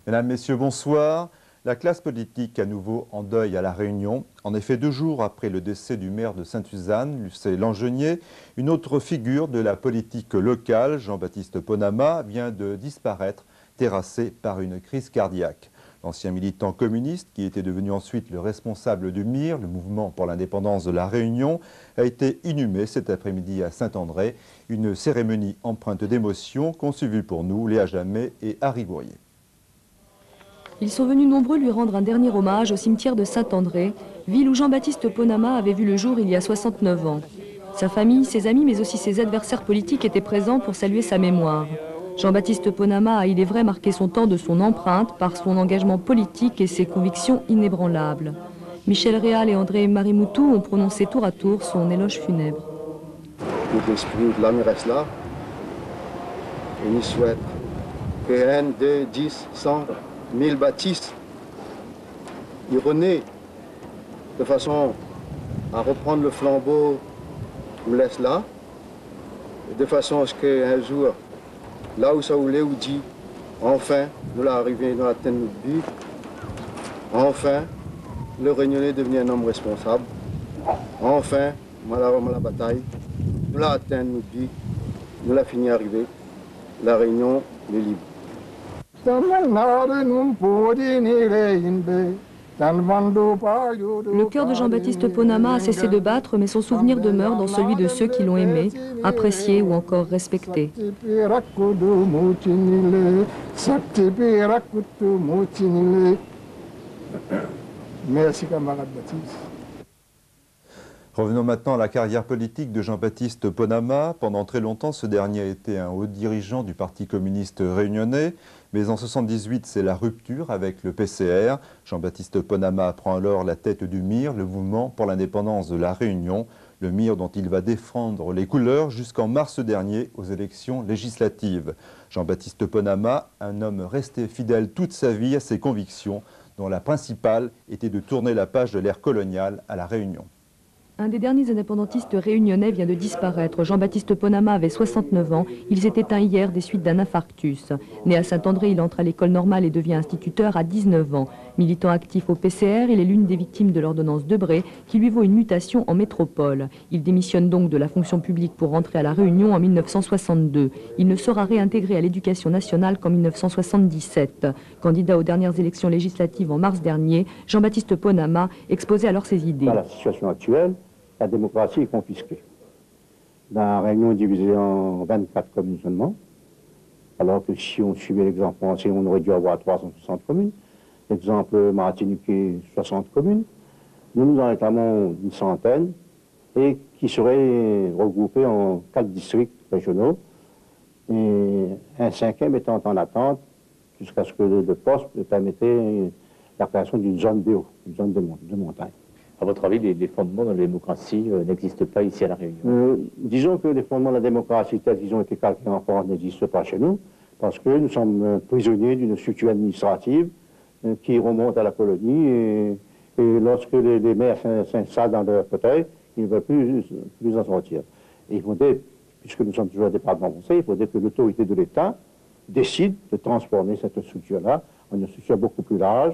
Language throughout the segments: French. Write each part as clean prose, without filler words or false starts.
Mesdames, Messieurs, bonsoir. La classe politique à nouveau en deuil à La Réunion. En effet, 2 jours après le décès du maire de Sainte-Suzanne, Lucé Langenier, une autre figure de la politique locale, Jean-Baptiste Ponama, vient de disparaître, terrassé par une crise cardiaque. L'ancien militant communiste, qui était devenu ensuite le responsable du MIR, le mouvement pour l'indépendance de La Réunion, a été inhumé cet après-midi à Saint-André. Une cérémonie empreinte d'émotion qu'ont suivi pour nous Léa Jamet et Harry Bourrier. Ils sont venus nombreux lui rendre un dernier hommage au cimetière de Saint-André, ville où Jean-Baptiste Ponama avait vu le jour il y a 69 ans. Sa famille, ses amis, mais aussi ses adversaires politiques étaient présents pour saluer sa mémoire. Jean-Baptiste Ponama a, il est vrai, marqué son temps de son empreinte par son engagement politique et ses convictions inébranlables. Michel Réal et André Marimoutou ont prononcé tour à tour son éloge funèbre. L'esprit de l'âme reste là, et nous souhaite que 1, 2, 10, 100, 1000 bâtisses y renaît de façon à reprendre le flambeau nous laisse là, de façon à ce qu'un jour, là où ça voulait ou dit, enfin, nous l'arrivée, nous atteindre notre but, enfin, le Réunionnais devenu un homme responsable, enfin, malheureusement la bataille, nous l'avons atteint notre but, nous l'avons fini arriver, la Réunion est libre. Le cœur de Jean-Baptiste Ponama a cessé de battre, mais son souvenir demeure dans celui de ceux qui l'ont aimé, apprécié ou encore respecté. Merci camarade Baptiste. Revenons maintenant à la carrière politique de Jean-Baptiste Ponama. Pendant très longtemps, ce dernier a été un haut dirigeant du Parti communiste réunionnais. Mais en 1978, c'est la rupture avec le PCR. Jean-Baptiste Ponama prend alors la tête du MIR, le mouvement pour l'indépendance de La Réunion. Le MIR dont il va défendre les couleurs jusqu'en mars dernier aux élections législatives. Jean-Baptiste Ponama, un homme resté fidèle toute sa vie à ses convictions, dont la principale était de tourner la page de l'ère coloniale à La Réunion. Un des derniers indépendantistes réunionnais vient de disparaître. Jean-Baptiste Ponama avait 69 ans. Il s'est éteint hier des suites d'un infarctus. Né à Saint-André, il entre à l'école normale et devient instituteur à 19 ans. Militant actif au PCR, il est l'une des victimes de l'ordonnance Debré qui lui vaut une mutation en métropole. Il démissionne donc de la fonction publique pour rentrer à La Réunion en 1962. Il ne sera réintégré à l'éducation nationale qu'en 1977. Candidat aux dernières élections législatives en mars dernier, Jean-Baptiste Ponama exposait alors ses idées. Dans la situation actuelle, la démocratie est confisquée. La Réunion est divisée en 24 communes seulement, alors que si on suivait l'exemple français, on aurait dû avoir 360 communes. L'exemple martiniquais, 60 communes. Nous en réclamons une centaine, et qui seraient regroupées en 4 districts régionaux, et un 5e étant en attente, jusqu'à ce que le poste permettait la création d'une zone de haut, une zone de montagne. À votre avis, les fondements de la démocratie n'existent pas ici à La Réunion? Disons que les fondements de la démocratie tels qu'ils ont été calqués en France n'existent pas chez nous, parce que nous sommes prisonniers d'une structure administrative qui remonte à la colonie, et lorsque les maires s'installent dans leur fauteuil, ils ne veulent plus en sortir. Et il faudrait, puisque nous sommes toujours un département conseil, il faudrait que l'autorité de l'État décide de transformer cette structure-là en une structure beaucoup plus large,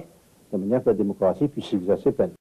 de manière que la démocratie puisse s'exercer pleinement.